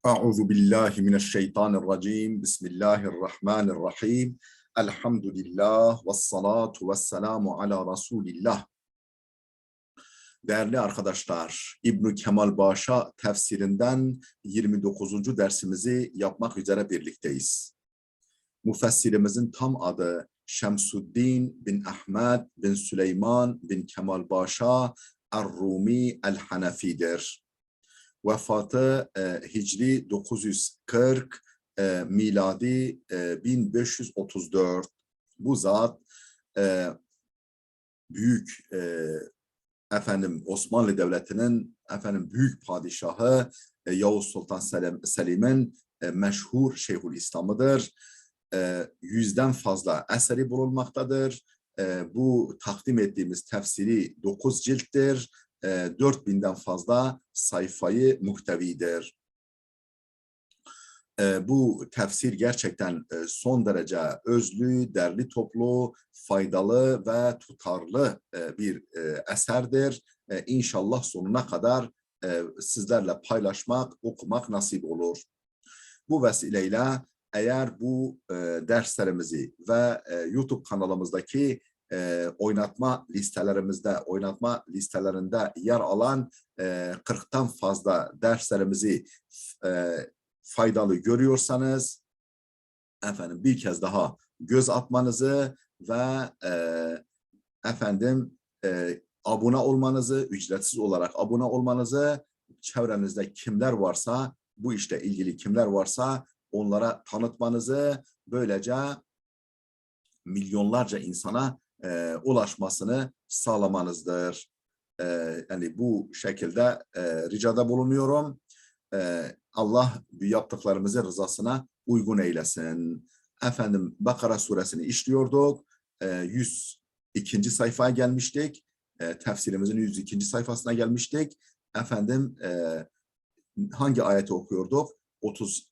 Euzu billahi mineşşeytanirracim. Bismillahirrahmanirrahim. Elhamdülillah ve salatu ve selamu ala Resulillah. Değerli arkadaşlar, İbn Kemal Başa tefsirinden 29. dersimizi yapmak üzere birlikteyiz. Müfessirimizin tam adı Şemsuddin bin Ahmed bin Süleyman bin Kemal Başa Er-Rumi El-Hanefi'dir. Vefatı Hicri 940, miladi 1534. Bu zat büyük Osmanlı Devleti'nin büyük padişahı Yavuz Sultan Selim'in meşhur Şeyhülislam'ıdır. 100'den fazla eseri bulunmaktadır. Bu takdim ettiğimiz tefsiri 9 cilttir. 4000'den fazla sayfayı muhtevidir. Bu tefsir gerçekten son derece özlü, derli toplu, faydalı ve tutarlı bir eserdir. İnşallah sonuna kadar sizlerle paylaşmak, okumak nasip olur. Bu vesileyle eğer bu derslerimizi ve YouTube kanalımızdaki oynatma listelerinde yer alan 40'tan fazla derslerimizi faydalı görüyorsanız bir kez daha göz atmanızı ve abone olmanızı, ücretsiz olarak abone olmanızı, çevrenizde kimler varsa, bu işle ilgili kimler varsa onlara tanıtmanızı, böylece milyonlarca insana ulaşmasını sağlamanızdır. Yani bu şekilde ricada bulunuyorum. Allah yaptıklarımızı rızasına uygun eylesin. Bakara suresini işliyorduk. 102. sayfaya gelmiştik. Tefsirimizin 102. sayfasına gelmiştik. Hangi ayeti okuyorduk? 30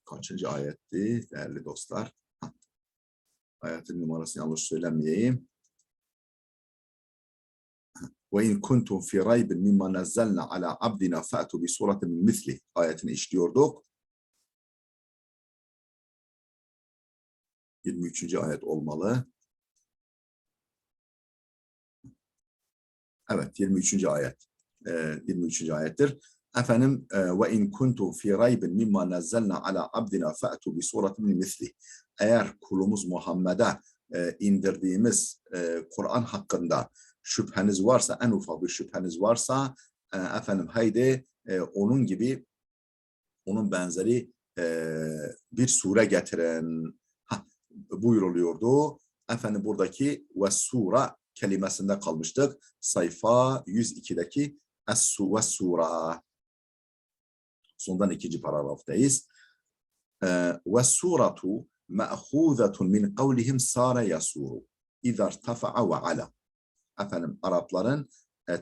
kaçıncı ayetti değerli dostlar? Ayetin numarasını yanlış söylemeyeyim. Ve in kuntum fi raybin mimma nazzalna ala abdina fa'tu bi suratin min misli ayetini işliyorduk. 23. ayet olmalı. Evet, 23. ayet. 23. ayettir. Ve in kuntum fi raybin mimma nazzalna ala abdina fa'tu bi suratin min misli. Eğer kulumuz Muhammed'e indirdiğimiz Kur'an hakkında şüpheniz varsa, en ufak bir şüpheniz varsa, haydi onun gibi, onun benzeri bir sure getirin buyuruluyordu. Buradaki ve sura kelimesinde kalmıştık. Sayfa 102'deki ve sura. Sondan 2. paragraftayız. Ve suratu me'hûzetun min kavlihim sâre yasûru izâ irtefa'a ve ala. Arapların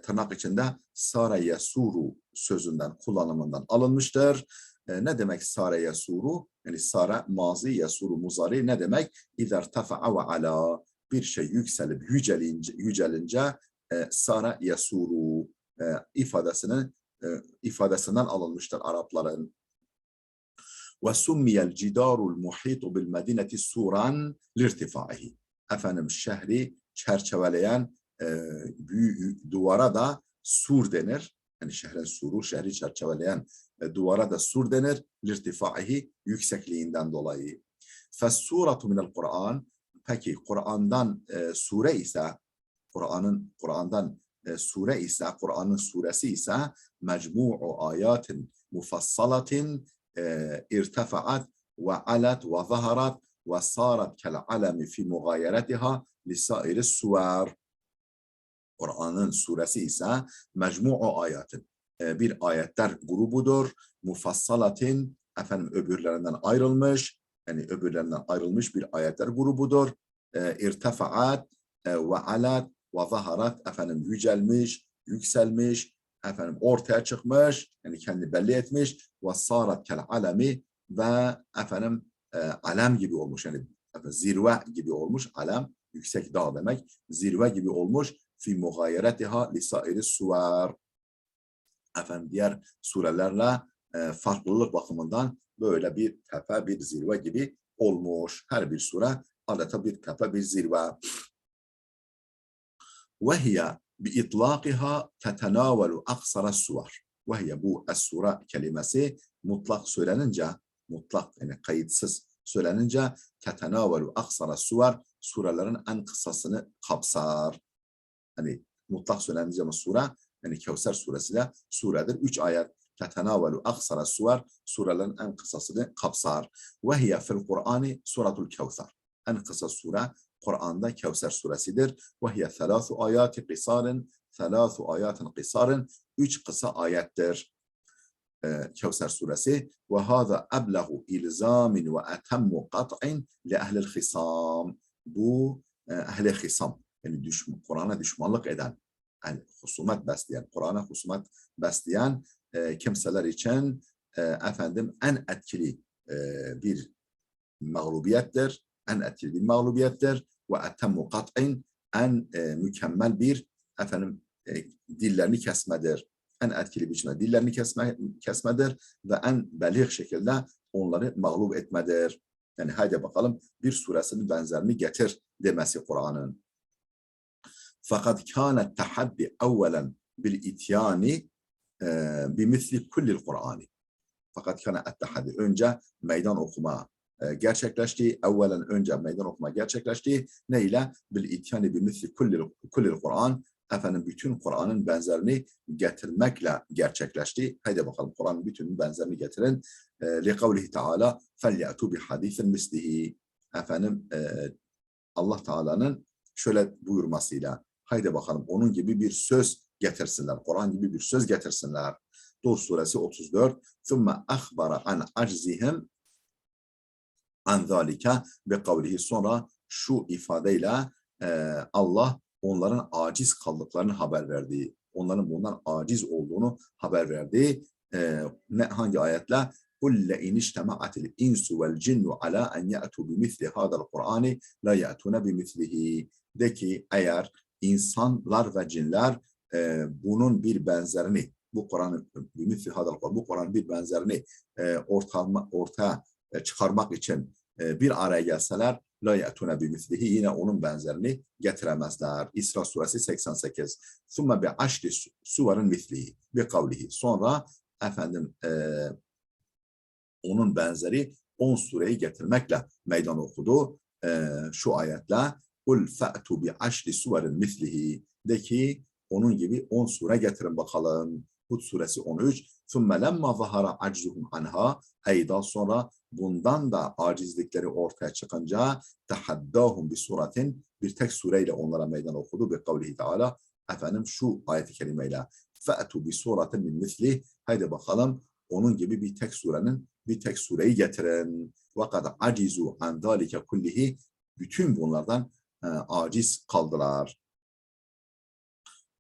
tırnak içinde sâre yasûru sözünden, kullanımından alınmıştır. Ne demek sâre yasûru? Yani sâre mazi, yasûru muzari. Ne demek? İzâ irtefa'a ve ala. Bir şey yükselip yücelince sâre yasûru ifadesinden alınmıştır Arapların. Ve summiyel cidarul muhitu bil medineti suran lirtifaihi. Şehri çerçeveleyen duvara da sur denir. Yani şehrin suru, şehri çerçeveleyen duvara da sur denir. Lirtifaihi, yüksekliğinden dolayı. Fessuratu minel Kur'an. Peki Kur'an'dan sure ise, Kur'an'dan sure ise, Kur'an'ın suresi ise mecmu'u ayatin mufassalatin irtefaat ve alat ve zaharat ve sarat kel alemi fi mugayeretiha lisairi suvar. Kur'an'ın suresi ise mecmu'u ayatin, bir ayetler grubudur. Mufassalatin, öbürlerinden ayrılmış, yani öbürlerinden ayrılmış bir ayetler grubudur. İrtefaat ve alat ve zaharat, yücelmiş, yükselmiş, ortaya çıkmış, yani kendi belli etmiş. Ve sarat kel alemi, ve alem gibi olmuş, yani zirve gibi olmuş alem, yüksek dağ demek. Zirve gibi olmuş. Fi mugayeretiha li sairi suvar. Efendim diğer surelerle farklılık bakımından böyle bir tepe, bir zirve gibi olmuş. Her bir sure adeta bir tepe, bir zirve. وهي بإطلاقها تتناول أقصر السور. وهي bu es-sure kelimesi mutlak söylenince, mutlak yani kayıtsız söylenince tetenavalu aksara suvar, surelerin en kısasını kapsar. Hani mutlak söylenince bu sure, yani Kevser suresi de suredir. 3 ayet. Tetenavalu aksara suvar, surelerin en kısasını kapsar. Ve hiye fil Kur'ani suratul Kevser. En kısa sure Kur'an'da Kevser suresidir. Ve hiye thelâthu ayati kısarin, thelâthu ayatin kısarin. 3 kısa ayettir. Kevser suresi. Ve hâzâ eblehu ilzâmin ve etemmu kat'in li ehlil hisam. Bu ehli hisam. Yani Kur'an'a düşmanlık eden, yani husumet besleyen, Kur'an'a husumet besleyen kimseler için efendim en etkili bir mağlubiyettir. En etkili bir mağlubiyettir. Ve etemmu kat'in en mükemmel bir efendim dillerini kesmedir. En etkili biçimde dillerini kesmedir ve en belirg şekilde onları mağlup etmedir. Yani haydi bakalım bir suresinin benzerini getir demesi Kur'an'ın. Fakat kânet tahaddi evvelen bil ityani bimithli kullil Kur'ani. Fakat kânet tahaddi önce meydan okuma gerçekleşti. Evvelen önce meydan okuma gerçekleşti. Neyle? Bil ityani bimithli kullil Kur'an. Efendim bütün Kur'an'ın benzerini getirmekle gerçekleşti. Haydi bakalım Kur'an'ın bütün benzerini getirin. Likavlihi Teala felyatu bi hadisin mislihi. Efendim Allah Teala'nın şöyle buyurmasıyla haydi bakalım onun gibi bir söz getirsinler. Kur'an gibi bir söz getirsinler. Dur suresi 34. ثُمَّ أَخْبَرَ عَنْ عَجْزِهِمْ عَنْ ذَٰلِكَ بِقَوْلِهِ. Sonra şu ifadeyle Allah onların aciz kaldıklarını haber verdi. Onların bundan aciz olduğunu haber verdi. Hangi ayetle? قُلْ لَاِنْ اِجْتَمَعَتِ الْاِنْسُ وَالْجِنُّ عَلَى أَنْ يَأْتُوا بِمِثْلِ هَذَا الْقُرْآنِ لَا يَأْتُونَ بِمِثْلِهِ. De ki eğer insanlar ve cinler bunun bir benzerini, bu Kur'an'ın bu Kur'an'ın bir benzerini ortaya çıkarmak için bir araya gelseler la ya'tuna bimithlihi, yine onun benzerini getiremezler. İsra suresi 88. Thumma bi aşri suvarın mislihi bi kavlihi. Sonra efendim onun benzeri 10 sureyi getirmekle meydan okudu. Şu ayetle kul fa'tu bi aşri suvarın mislihi, de ki onun gibi 10 sure getirin bakalım. Hud suresi 13. ثُمَّ لَمَّا ظَهَرَ عَجْزُهُمْ عَنْهَا. Eyda sonra bundan da acizlikleri ortaya çıkınca tehaddâhum bi suratin, bir tek sureyle onlara meydan okudu. Bi kavlihi Teala, efendim şu ayet-i kerimeyle فَأْتُوا bi suratin min mislih. Haydi bakalım onun gibi bir tek sureyi getirin. وَقَدْ عَجِزُوا عَنْ ذَٰلِكَ كُلِّهِ. Bütün bunlardan aciz kaldılar.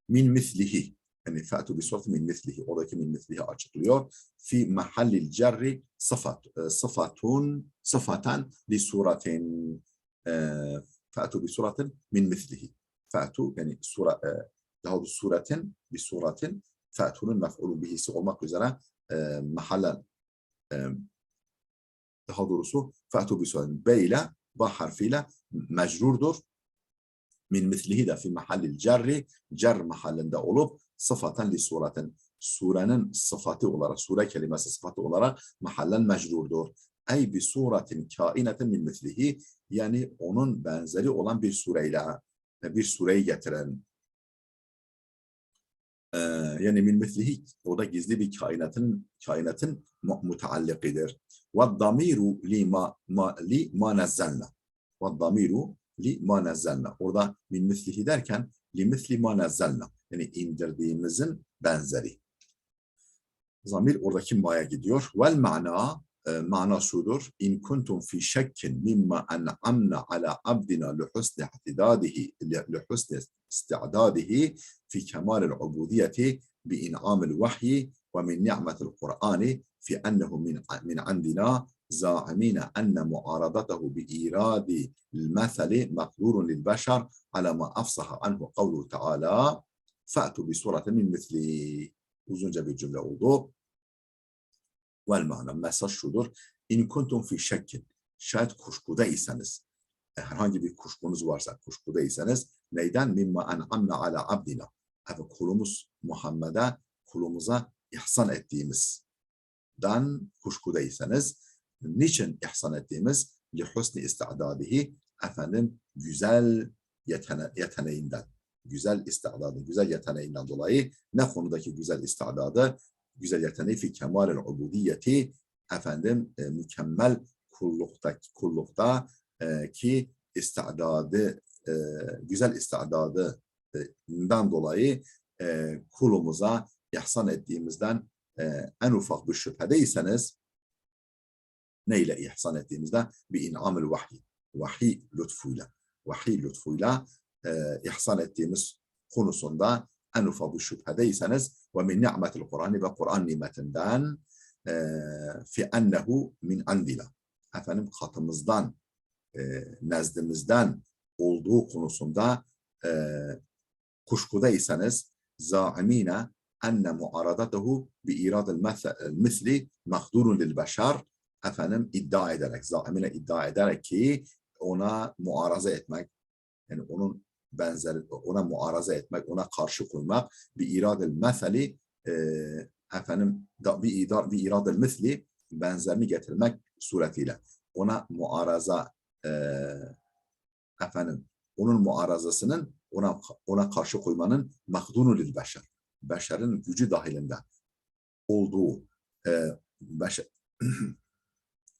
Min mislihi. Yani fa'tu bi suratin min mislihi. Oradaki min mislihi açıklıyor. Fi mahallil cerri sıfatan li suratin. Fa'tu bi suratin min mislihi. Fa'tu yani daha doğrusu suretin bi suratin, fa'tunun mef'ulun bihisi olmak üzere mahallen daha doğrusu fa'tu bi suratin be ile ba harfiyle mecrurdur. Min mislihi de fi mahallil cerri, cer mahallinde olup sıfaten li suratin, surenin sıfatı olarak, sure kelimesi sıfatı olarak mahallen mecrurdur. Ey bi suratin kainetin min mislihi, yani onun benzeri olan bir sureyi getiren. Yani min mislihi o da gizli bir kainatın muteallikidir. Ve damiru li ma nezzelna. Ve damiru li ma nezzelna. Orada min mislihi derken li misli ma nezzelna. Yani indirdiğimizin benzeri. Zamir oradaki ma'ya gidiyor. Vel mana şudur. İn kuntum fi şekkin mimma en'amna ala abdina lihusni isti'dadihi fi kemalil ubudiyeti bi in'amil vahyi ve min ni'metil Kur'ani fi ennehu min indina زاعمين أن معارضته بإيراد المثل مقدور للبشر على ما أفصح عنه قوله تعالى فأتوا بسورة من مثله. Uzunca bir cümle oldu. Vel mana, mesaj şudur. İn kuntum fi şekkin. Şayet kuşkudaysanız, herhangi bir kuşkunuz varsa, kuşkudaysanız, neyden? Mimma en'amna ala abdina. Evet, kulumuz Muhammed'e, kulumuza ihsan ettiğimizden kuşkudaysanız, niçin ihsan ettiğimiz? Li husni istidadihi, efendim, güzel yeteneğinden, güzel istidadı, güzel yeteneğinden dolayı, ne konudaki güzel istidadı? Güzel yeteneği fi kemalel ubudiyeti, efendim, mükemmel kullukta ki istidadı, güzel istidadından dolayı kulumuza ihsan ettiğimizden en ufak bir şüphedeyseniz, neyle ihsan ettiğimizde? Bi in'amil vahiy. Vahiy lütfuyla ihsan ettiğimiz konusunda en ufak bir şüphedeyseniz ve min ni'metil Kur'an'ı ve Kur'an nimetinden fi ennehu min andina. Efendim, katımızdan, nezdimizden olduğu konusunda kuşkudaysanız zâimîne enne muaradatuhu bi iradil misli mahdurun lil beşer, efendim, iddia ederek, zâimine iddia ederek ki ona muaraza etmek, yani onun benzeri, ona muaraza etmek, ona karşı koymak, bir iradel meseli, efendim, bir iradel misli, benzerini getirmek suretiyle ona muaraza, efendim, onun muarazasının, ona karşı koymanın mahdunu lil beşer, beşerin gücü dahilinde olduğu,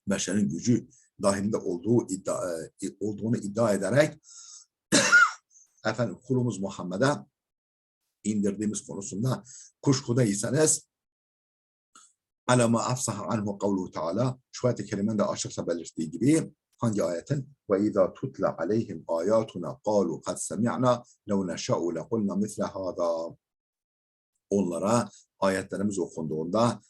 beşerin gücü dahilinde olduğunu iddia ederek efendim, kulumuz Muhammed'e indirdiğimiz konusunda kuşkudaysanız alama afsaha anhu kavluhu teala, şu ayet-i kerimenin de açıkça belirttiği gibi, hangi ayetin? Ve izâ tutla aleyhim âyâtuna kâlu kad semi'na lev neşâ'u lekulna misle hâdâ. Onlara ayetlerimiz okunduğunda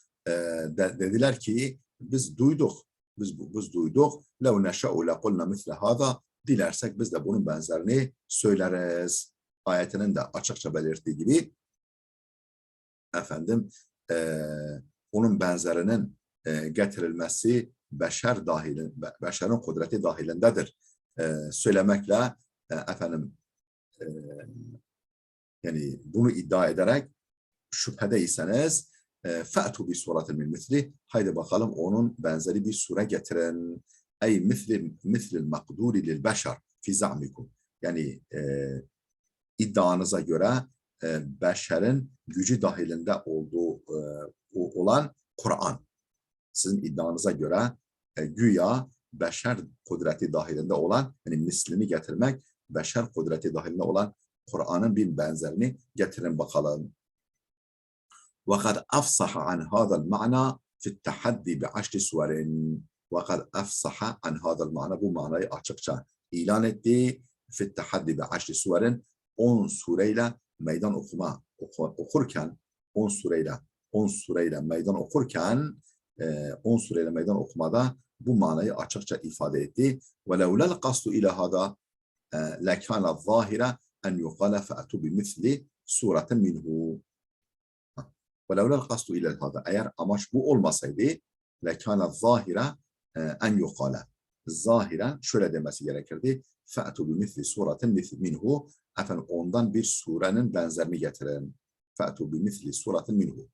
dediler ki biz duyduk, biz duyduk, lev neşâ'u lekulna misle hâdâ, dilersek biz de bunun benzerini söyleriz. Ayetinin de açıkça belirttiği gibi, efendim, onun benzerinin getirilmesi beşerin kudreti dahilindedir. Söylemekle, efendim, yani bunu iddia ederek şüphedeyseniz fe'tu bi suratin min misli, haydi bakalım onun benzeri bir sure getirin. Ey mislil makduri lil beşer fi za'mikum. Yani iddianıza göre beşerin gücü dahilinde olduğu olan Kur'an. Sizin iddianıza göre güya beşer kudreti dahilinde olan, yani mislini getirmek, beşer kudreti dahilinde olan Kur'an'ın bir benzerini getirin bakalım. وَقَدْ أَفْصَحَ عَنْ هَذَا الْمَعْنَى فِي التَّحَدِّي بِعَشْرِ سُوَرٍ. وَقَدْ أَفْصَحَ عَنْ هَذَا الْمَعْنَى, bu manayı açıkça ilan etti. فِي التَّحَدِّي بِعَشْرِ سُوَرٍ, 10 sureyle meydan okurken, 10 sureyle meydan okurken, 10 sureyle meydan okumada bu manayı açıkça ifade etti. وَلَوْلَا الْقَصْدُ إِلَى هَذَا لَكَانَ الظَّاهِرَ أَنْ يُقَالَ فَأْتُوا بِمِثْلِ سُورَةٍ مِنْهُ. وَلَوْلَا الْقَصْدُ إِلَى هَذَا, eğer amaç bu olmasaydı, لَكَانَ الظَّاهِرَ أَنْ يُقَالَ, zahiren şöyle demesi gerekirdi. فَأْتُوا بِمِثْلِ سُورَةٍ مِنْهُ, efendim, ondan bir surenin benzerini getirin. فَأْتُوا بِمِثْلِ سُورَةٍ مِنْهُ.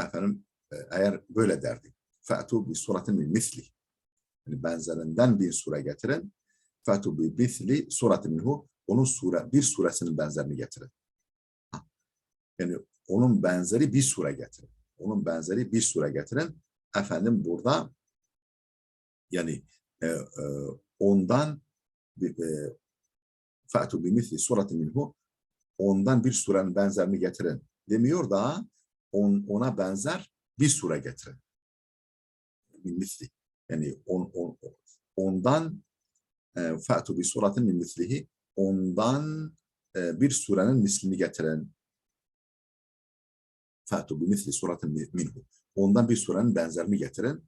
Efendim, eğer böyle derdi. فَأْتُوا بِسُورَةٍ مِنْ مِثْلِ, yani benzerinden bir sure getirin. فَأْتُوا بِمِثْلِ سُورَةٍ مِنْهُ, onun bir suresinin benzerini getirin. Yani onun benzeri bir sure getirin. Onun benzeri bir sure getirin. Efendim, burada yani ondan فَأْتُوا بِمِثْلِ سُورَةٍ مِنْهُ, ondan bir surenin benzerini getirin demiyor da ona benzer bir sure getirin. Misli. Yani ondan فَأْتُوا بِسُورَةٍ مِنْ مِثْلِهِ, ondan bir surenin mislini getirin. فَأْتُوا بِمِثْلِ سُورَةٍ مِنْهُ. ondan bir surenin benzerini getirin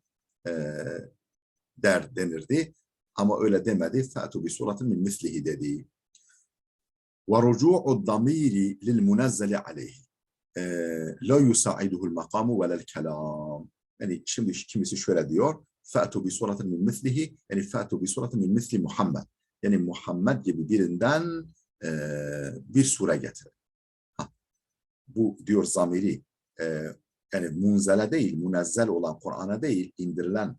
denirdi. Ama öyle demedi. Fe'tu bi suratin min mislihi dedi. Ve rucu'u damiri lil munazzali aleyhi. La yusa'iduhul makamu velel kelam. Yani şimdi kimisi şöyle diyor. Fe'tu bi suratin min mislihi. Yani fe'tu bi suratin min misli Muhammed. Yani Muhammed gibi birinden bir sure getirin. Bu diyor zamiri yani munzele değil, münezzel olan Kur'an'a değil,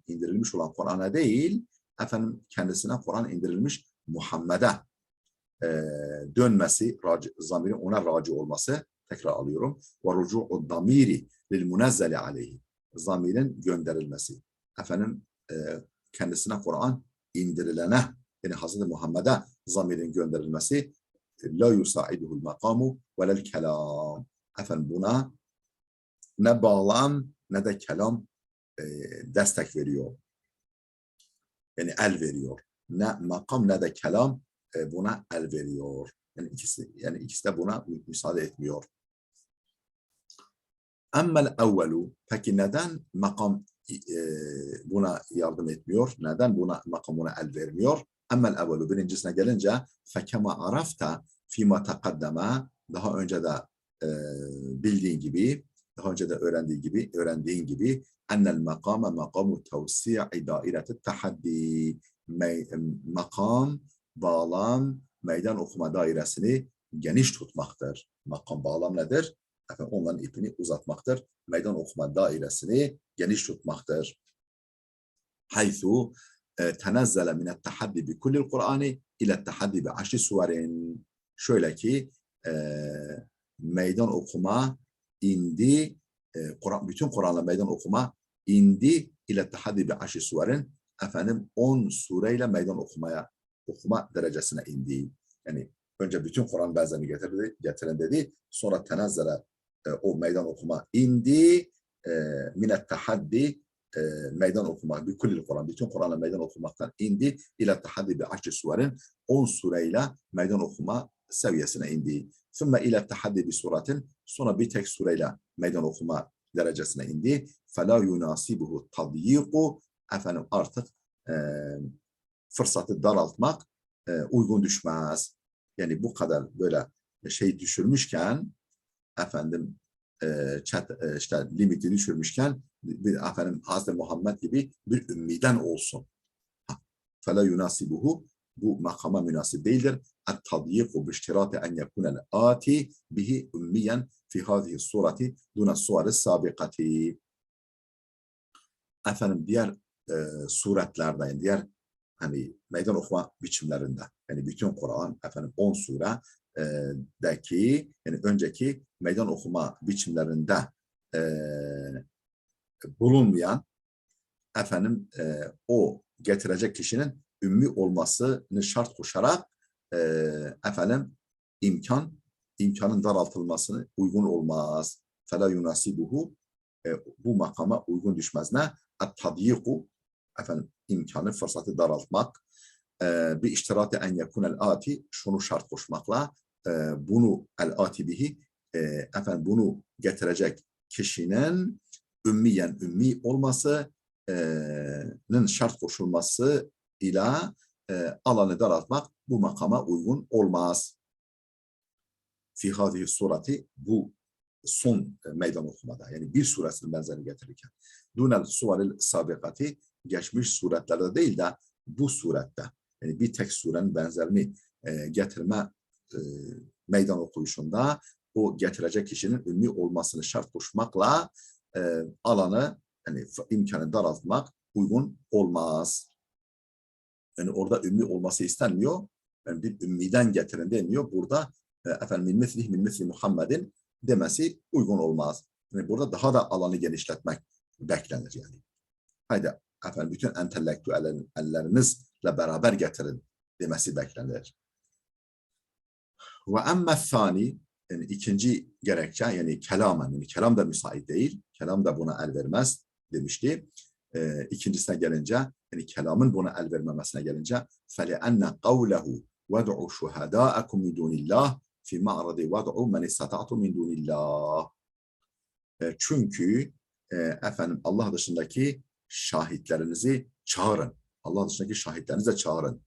indirilmiş olan Kur'an'a değil, efendim kendisine Kur'an indirilmiş Muhammed'e dönmesi, zamirin ona raci olması, tekrar alıyorum. Ve rucu'u damiri lil munezzeli aleyhi. Zamirin gönderilmesi. Efendim kendisine Kur'an indirilene, yani Hazreti Muhammed'e zamirin gönderilmesi la yusaiduhul makamu velel kelam. Efendim buna ne bağlam ne de kelam destek veriyor. Yani el veriyor. Ne makam ne de kelam buna el veriyor. Yani ikisi de buna müsaade etmiyor. Emmel evvelu, peki neden makam buna yardım etmiyor? Neden makam buna el vermiyor? Emmel evvelu, birincisine gelince fekema arafta fîmâ tekaddeme, daha önce de bildiğin gibi, daha önce de öğrendiğin gibi ennel makame makamu tevsi'i daireti tahaddi. Makam, bağlam, meydan okuma dairesini geniş tutmaktır. Makam, bağlam nedir? Efendim, onların ipini uzatmaktır. Meydan okuma dairesini geniş tutmaktır. Haythu tenezzele minet tahaddi bi kullil Kur'ani ile tahaddi bi aşri suverin. Şöyle ki meydan okuma indi, bütün Kur'an'la meydan okuma indi ile tahaddi bi aşri suverin, efendim 10 sureyle meydan okuma derecesine indi. Yani önce bütün Kur'an benzerini getiren dedi, sonra tenezzele o meydan okuma indi, minet tahaddi meydan okuma, bir kullil Kur'an, bütün Kur'an'la meydan okumaktan indi, ile tahaddi bi aşri suverin 10 sureyle meydan okuma seviyesine indi. Sümme ile tahaddi bi suratin, sonra bir tek sureyle meydan okuma derecesine indi. Fela yunasibuhu tadyiqu, efendim artık fırsatı daraltmak uygun düşmez. Yani bu kadar böyle şey düşürmüşken, efendim işte limiti düşürmüşken, bir efendim Hazreti Muhammed gibi bir ümmiden olsun. Fela yunasibuhu, bu makama münasip değildir. Et-tadyiku biştirati en yekunel ati bihi ümmiyen fi hadihi surati duna suvari sabikati. Efendim diğer suretlerde, yani diğer hani meydan okuma biçimlerinde, yani bütün Kur'an efendim 10 sure deki, yani önceki meydan okuma biçimlerinde bulunmayan, efendim o getirecek kişinin ümmi olmasını şart koşarak efendim imkanın daraltılmasını uygun olmaz. Fela yunasibuhu, bu makama uygun düşmez. Ne? Et-tadyiku, efendim imkanı, fırsatı daraltmak. Bir iştirati en yekunel ati, şunu şart koşmakla bunu el ati bihi, efendim bunu getirecek kişinin ümmi olmasının şart koşulması ile alanı daraltmak bu makama uygun olmaz. Fi hadihi surati, bu son meydan okumada, yani bir suresinin benzerini getirirken, dunel suvaril sabikati, geçmiş suretlerde değil de bu surette, yani bir tek surenin benzerini getirme meydan okuyuşunda o getirecek kişinin ümmi olmasını şart koşmakla alanı, yani imkanı daraltmak uygun olmaz. Yani orada ümmi olması istenmiyor. Yani bir ümmiden getirin demiyor. Burada efendim min misli Muhammed'in demesi uygun olmaz. Yani burada daha da alanı genişletmek beklenir yani. Haydi efendim bütün entelektüellerinizle beraber getirin demesi beklenir. Ve emme thani, yani ikinci gerekçe, yani kelamen, yani kelam da müsait değil, kelam da buna el vermez demişti. İkincisine gelince, yani kelamın buna el vermemesine gelince, فَلِأَنَّ قَوْلَهُ وَدْعُوا شُهَدَاءَكُمْ مِنْ دُونِ اللّٰهِ فِي مَعْرَضِ وَدْعُوا مَنِ اسْتَطَعْتُمْ مِنْ دُونِ اللّٰهِ. Çünkü efendim Allah dışındaki şahitlerinizi çağırın. Allah dışındaki şahitlerinizi de çağırın.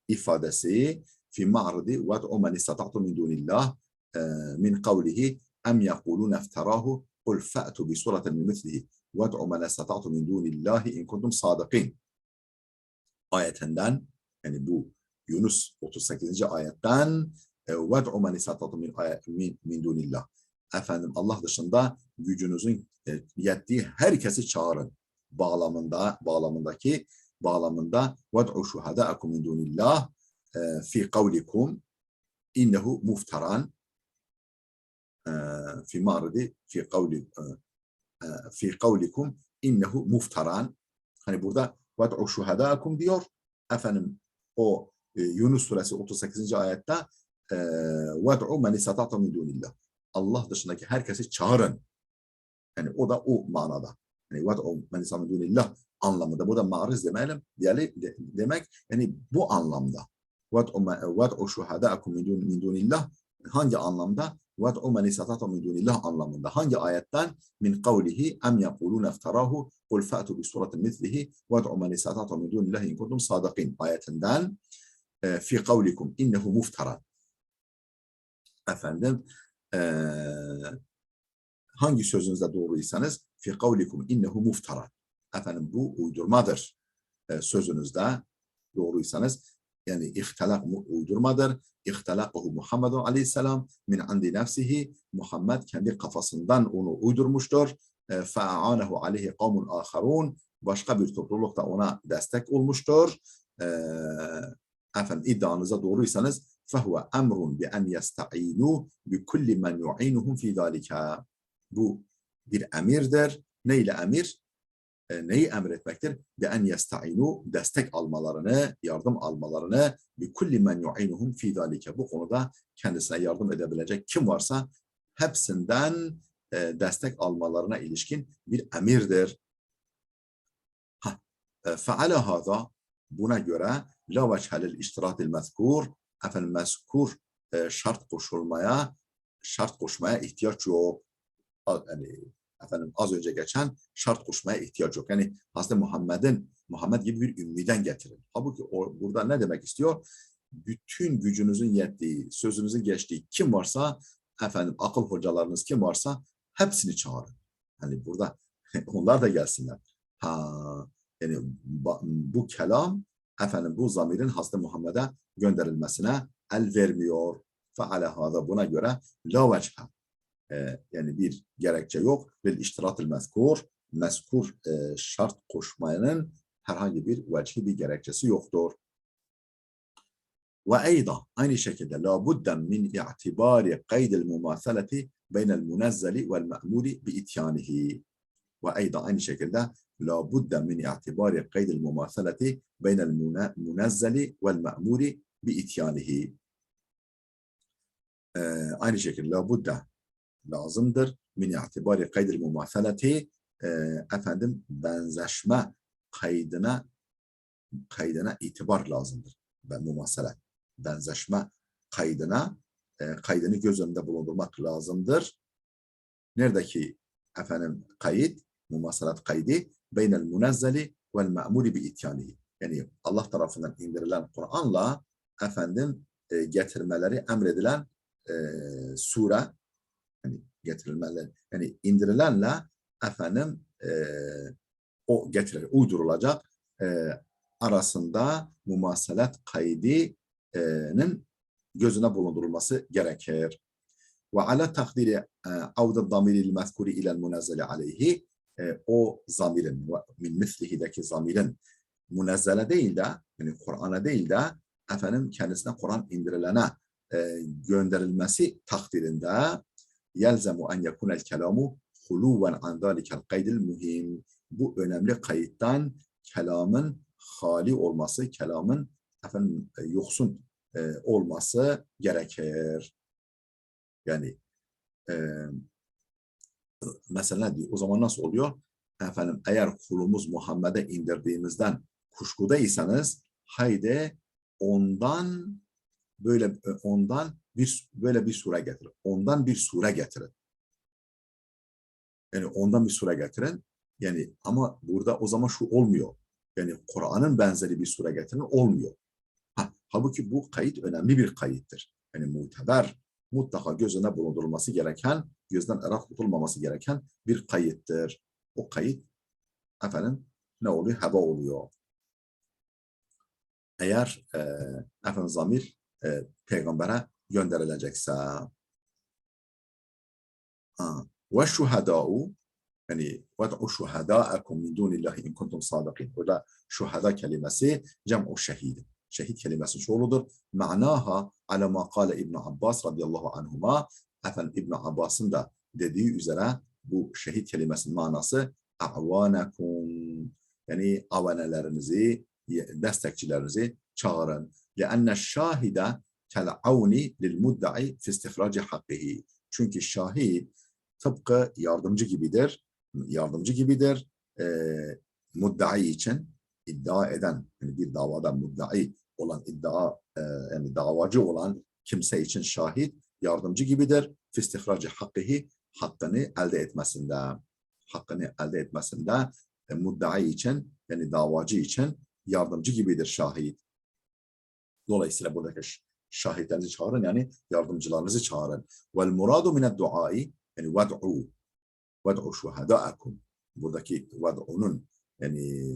İfadesi fi ma'ridi ved'u men istata'tum min dunillah min kavlihi em yekulun efterahu kul fa'tu bi suratin min mislihi ved'u men istata'tum min dunillahi in kuntum sadikin ayetinden, yani bu Yunus 38. ayetten ved'u men istata'tum min dunillah, efendim Allah dışında gücünüzün yettiği herkesi çağırın bağlamında ved'u şuhada'akum min dunillah fi kavlikum innehu muftaran fi ma'ridi fi kavlikum innehu muftaran. Hani burada ved'u şuhada'akum diyor. Efendim o Yunus suresi 38. ayette ved'u men istata'tum min dunillah. Allah dışındaki herkesi çağırın. Yani o da o manada. Yani ved'u men istata'tum min dunillah anlamında. Bu da mariz demek. Yani bu anlamda. Ved'u şuhada'akum min dunillah hangi anlamda? Ved'u men istata'tum min dunillah anlamında. Hangi ayetten? Min kavlihi em yekulun efterahu kul fa'tu bi suratin mislihi ved'u men istata'tum min dunillah in kuntum sadikin ayetinden fi kavlikum innehu muftaran. Efendim hangi sözünüzde doğruysanız fi kavlikum innehu muftaran. Efendim bu uydurmadır. Sözünüzde doğruysanız yani ihtilaf uydurmadır. İhtilafhu Muhammedun aleyhisselam min indi nefsihi. Muhammed kendi kafasından onu uydurmuştur. Fe'anehu aleyhi kavmun aharun. Başka bir topluluk da ona destek olmuştur. Efendim iddianıza doğruysanız fehuve emrun bi en yesta'inu bi kulli men yu'inuhum fi zalika. Bu bir emirdir. Neyle emir? Neyi emretmektir? Bi en yesta'inu destek almalarını, yardım almalarını bi kulli men yu'inuhum fi zalika. Bu konuda kendisine yardım edebilecek kim varsa hepsinden destek almalarına ilişkin bir emirdir. Fe'ala hâzâ buna göre la veçhelil iştiratil mezkur efendim mezkur şart koşmaya ihtiyaç yok. Yani efendim az önce geçen şart koşmaya ihtiyaç yok. Yani Hazreti Muhammed gibi bir ümmiden getirin. Halbuki burada ne demek istiyor? Bütün gücünüzün yettiği, sözünüzün geçtiği kim varsa efendim akıl hocalarınız kim varsa hepsini çağırın. Hani burada onlar da gelsinler. Yani bu kelam efendim bu zamirin Hazreti Muhammed'e gönderilmesine el vermiyor. Fe'ale hâzâ buna göre la veçhe. Yani bir gerekçe yok. Vel iştiratil mezkur şart koşmanın herhangi bir vecihi bir gerekçesi yoktur. Ve eyda aynı şekilde la budden min i'tibari kaydil mumaseleti beynel munezzeli vel me'muri bi ityanihi. Ve eyda aynı şekilde la budden min i'tibari kaydil mumaseleti beynel munezzeli vel me'muri bi ityanihi. Aynı şekilde la budden lazımdır. Min i'tibari kaydil mumaseleti efendim benzeşme kaydına itibar lazımdır. Mumasele benzeşme kaydını göz önünde bulundurmak lazımdır. Neredeki efendim kayıt, mumaselat kaydı beynel munezzeli vel me'muri bi ityanihi. Yani Allah tarafından indirilen Kur'an'la efendim getirmeleri emredilen sure getirilmeleri yani indirilenle efendim o uydurulacak arasında mumaselat kaydının gözüne bulundurulması gerekir. Ve ala takdiri avda damiril mezkuri ilel munezzeli aleyhi o zamirin min mislihideki zamirin munezzele değil de yani Kur'an'a değil de efendim kendisine Kur'an indirilene gönderilmesi takdirinde yelzemu en yekunel kelamu huluven an zalikel kaydil muhim. Bu önemli kayıttan kelamın hali olması, kelamın efendim yoksun olması gerekir. Yani mesela diyor, o zaman nasıl oluyor? Efendim eğer kulumuz Muhammed'e indirdiğimizden kuşkudaysanız haydi ondan böyle bir sure getirin. Ondan bir sure getirin. Yani ondan bir sure getirin. Yani ama burada o zaman şu olmuyor. Yani Kur'an'ın benzeri bir sure getirin olmuyor. Halbuki bu kayıt önemli bir kayıttır. Yani muteber, mutlaka göz önüne bulundurulması gereken, gözden ırak tutulmaması gereken bir kayıttır. O kayıt efendim ne oluyor? Heba oluyor. Eğer efendim zamir peygambere gönderilecekse ve şuhadâ'u yani وَدْعُوا شُهَدَاءَكُمْ مِنْ دُونِ اللّٰهِ اِنْ كُنْتُمْ صَادِقِينَ. Burada şuhada kelimesi cem'u şehid. Şehit kelimesi çoğuludur. Ma'naha ala ma kâle İbn Abbas radıyallahu anhuma. Efendim İbn Abbas'ın da dediği üzere bu şehit kelimesinin manası a'vanakum. Yani avanelerinizi, destekçilerinizi çağırın. لأن الشاهد كالعون للمدعي في استخراج حقه. Çünkü şahit tıpkı yardımcı gibidir. Yardımcı gibidir. Muddai için iddia eden, yani bir davada muddai olan yani davacı olan kimse için şahit yardımcı gibidir. Fistihracı hakkihi hakkını elde etmesinde. Hakkını elde etmesinde muddai için yani davacı için yardımcı gibidir şahit. Dolayısıyla buradaki şahitlerinizi çağırın yani yardımcılarınızı çağırın. Vel muradu mined duai yani ved'u şuhadâekum. Buradaki ved'unun yani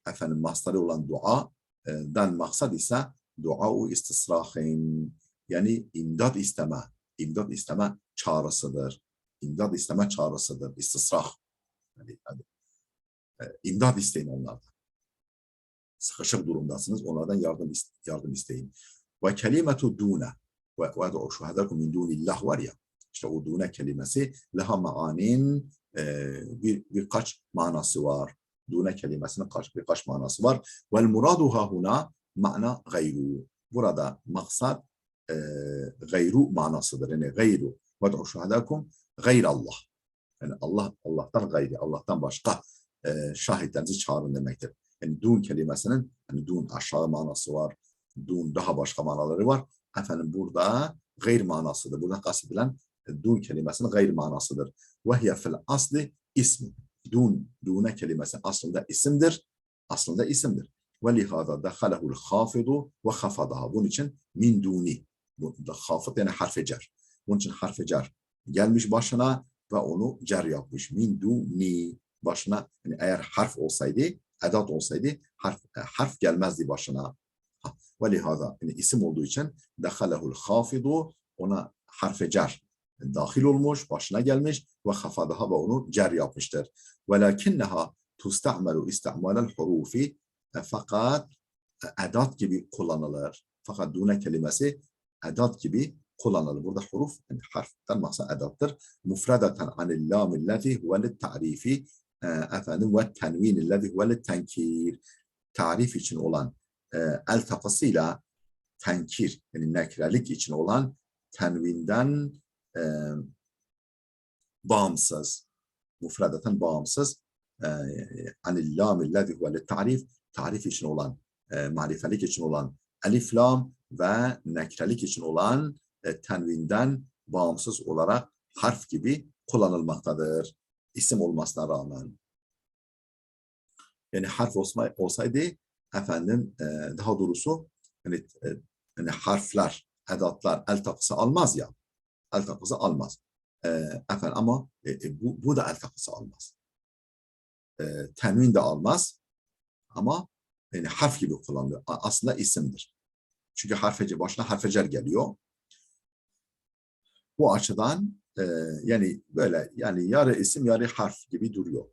efendim mastarı olan duadan maksat ise dua'u istisrahin yani imdad isteme çağrısıdır. İmdad isteme çağrısıdır. İstisrah. Yani, imdad isteyin onlardan. Sıkışık durumdasınız. Onlardan yardım isteyin. Ve kelimetu dune ve ved'u şuhadâekum min dunillah var ya işte o dune kelimesi leha maanin birkaç manası var. Dune kelimesinin birkaç manası var. Vel muradu hahuna ma'na gayru. Burada maksat gayru manasıdır. Yani gayru. Ved'u şuhadakum gayrallah. Yani Allah'tan gayri, Allah'tan başka şahitlerinizi çağırın demektir. Yani dun kelimesinin hani dun aşağı manası var. Dun daha başka manaları var. Efendim burada gayr manasıdır. Burada kastedilen dun kelimesinin gayr manasıdır. Ve hiye fil asli ismi. Dune kelimesi aslında isimdir. Aslında isimdir. Ve lihada dehalehul hafidu ve hafadaha. Bunun için min duni. Hafid yani harf-i cer. Bunun için harf-i cer gelmiş başına ve onu cer yapmış. Min duni başına. Yani eğer harf olsaydı, edat olsaydı harf gelmezdi başına. Ve lihada yani isim olduğu için dehalehul hafidu ona harf-i cer dahil olmuş, başına gelmiş ve hafadaha ve onu cer yapmıştır. Velakinneha tusta'melu isti'malel hurufi fakat edat gibi kullanılır. Fakat dune kelimesi edat gibi kullanılır. Burada huruf yani harften maksat edattır. Mufredeten anil lamilleti huvelit ta'rifi efendim ve tenvinilleti huvelit tenkir. Tarif için olan el takısıyla tenkir yani nekrelik için olan tenvinden bağımsız, mufredeten bağımsız anil lamilleti huvelit ta'rif tarif için olan, marifelik için olan elif lam ve nekrelik için olan tenvinden bağımsız olarak harf gibi kullanılmaktadır. İsim olmasına rağmen. Yani harf olsaydı efendim daha doğrusu yani harfler, edatlar el takısı almaz ya. El takısı almaz. Efendim ama bu da el takısı almaz. Tenvin de almaz ama yani harf gibi kullanılıyor. Aslında isimdir. Çünkü başına harfecer geliyor. Bu açıdan yani böyle yani yarı isim yarı harf gibi duruyor.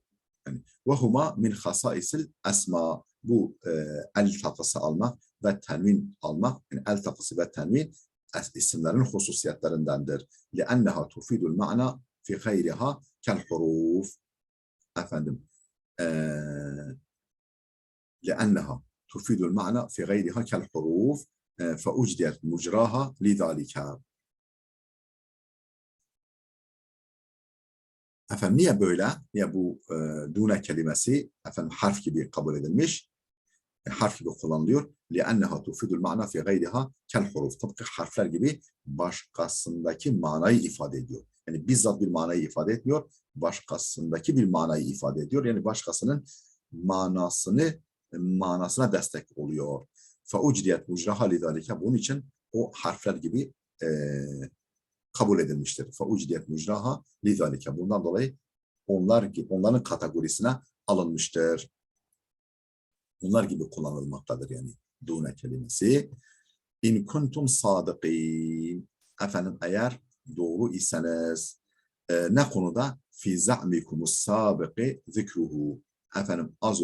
Yani ve huma min hasaisil esma bu el takısı almak ve tenvin almak yani el takısı ve tenvin isimlerin hususiyetlerindendir. لأنها تفيد المعنى في غيرها كالحروف efendim لأنها تفيد المعنى في غيرها كالحروف فأجدت مجراها لذلك. Efendim niye böyle? Niye bu dune kelimesi efendim harf gibi kabul edilmiş? harf gibi kullanılıyor. لِأَنَّهَا تُفِدُ الْمَعْنَى فِي غَيْرِهَا كَالْحُرُوفِ. Tıpkı harfler gibi başkasındaki manayı ifade ediyor. Yani bizzat bir manayı ifade etmiyor, başkasındaki bir manayı ifade ediyor. Yani başkasının manasına destek oluyor. فَاُجْرِيَتْ مُجْرَهَا لِذَٰلِكَ. Bunun için o harfler gibi kabul edilmiştir. فَاُجْرِيَتْ مُجْرَهَا لِذَٰلِكَ. Bundan dolayı onların kategorisine alınmıştır. Bunlar gibi kullanılmaktadır yani dune kelimesi. İn kuntum sadıkîn. Efendim eğer doğru iseniz ne konuda? Fi za'mikumus sabıkı zikruhu. Efendim az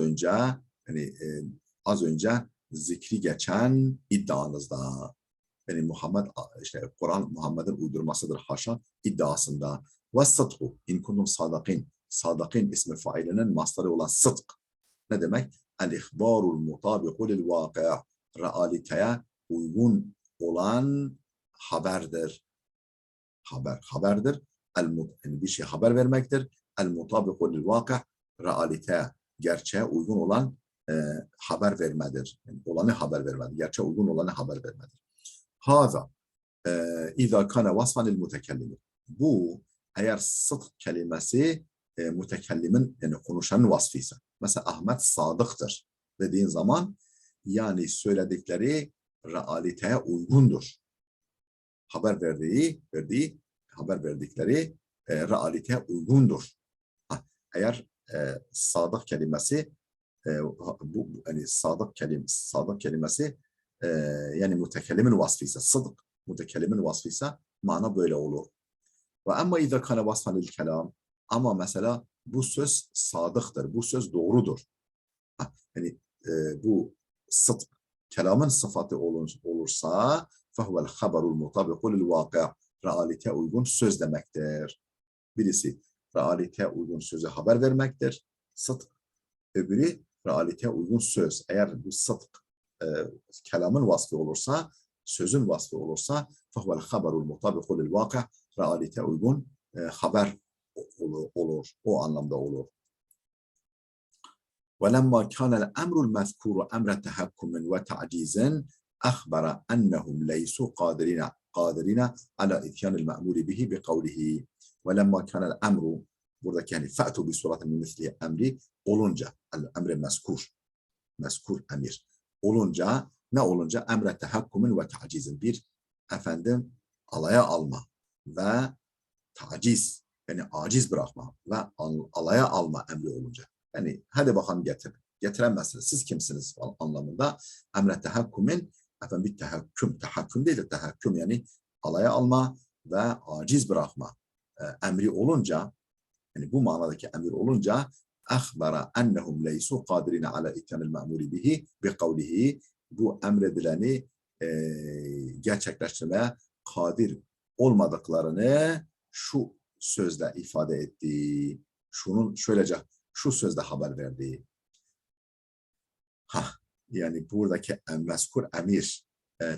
önce zikri geçen iddianızda. Yani Kur'an Muhammed'in uydurmasıdır haşa iddiasında. Ve sıdku. İn kuntum sadıkîn. Sadıkîn ismi failinin mastarı olan sıdk. Ne demek? El-ihbarul mutabiku lil vâki'. Realiteye uygun olan haberdir. Haberdir. Yani bir şey haber vermektir. El-mutabiku lil vâki'. Realiteye, gerçeğe uygun olan haber vermedir. Yani olanı haber vermedir. Gerçeğe uygun olanı haber vermedir. Hâzâ İzâ kâne vasfan lil mutekellimi. Bu eğer sıdk kelimesi mütekellimin yani konuşanın vasfıysa. Mesela Ahmet sadıktır dediğin zaman yani söyledikleri realiteye uygundur. Haber verdikleri realiteye uygundur. Eğer sadık kelimesi bu yani sadık kelimesi yani mütekellimin vasfıysa, sıdk mütekellimin vasfıysa mana böyle olur. Ve amma izâ kâne vasfan lil kelam. Ama mesela bu söz sadıktır, bu söz doğrudur. Yani bu sıdk, kelamın sıfatı olursa فَهُوَ الْخَبَرُ الْمُطَابِقُ لِلْوَاقِعِ. Realiteye uygun söz demektir. Birisi realiteye uygun sözü haber vermektir. Sıdk. Öbürü realiteye uygun söz. Eğer bu sıdk kelamın vasfı olursa, sözün vasfı olursa فَهُوَ الْخَبَرُ الْمُطَابِقُ لِلْوَاقِعِ. Realiteye uygun haber olur. O anlamda olur. وَلَمَّا كَانَ الْأَمْرُ الْمَذْكُورُ أَمْرَ تَحَكُّمٍ وَتَعْجِيزٍ أَخْبَرَ أَنَّهُمْ لَيْسُوا قَادِرِينَ عَلَى إِتْيَانِ الْمَأْمُورِ بِهِ بِقَوْلِهِ. وَلَمَّا كَانَ الْأَمْرُ buradaki yani فَأْتُوا بِسُورَةٍ مِنْ مِثْلِهِ emri olunca, emri mezkur emir olunca, ne olunca? Emre tehakkumin ve ta'cizin. Bir, alaya alma ve taciz, yani aciz bırakma ve alaya alma emri olunca. Yani hadi bakalım getir. Getiremezsiniz. Siz kimsiniz anlamında. Emre tehakkumin, bir tehakküm değil de tehakküm yani alaya alma ve aciz bırakma emri olunca, yani bu manadaki emir olunca akhbara ennehum leysu kadirine ala ityanil ma'muri bihi bi kavlihi, bu emredileni gerçekleştirmeye kadir olmadıklarını şu sözle ifade etti. Şu sözle haber verdi. Yani buradaki mezkur emir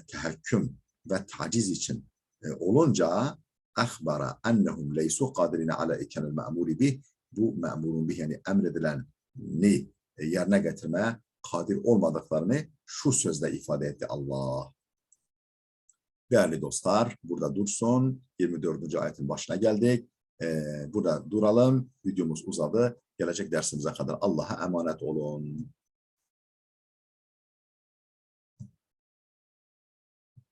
tehakküm ve taciz için olunca akhbara ennehum leysu kadirine ala ityanil ma'muri bih, bu me'murun bih yani emredileni yerine getirmeye kadir olmadıklarını şu sözle ifade etti Allah. Değerli dostlar, burada dursun. 24. ayetin başına geldik. Burada duralım. Videomuz uzadı. Gelecek dersimize kadar Allah'a emanet olun.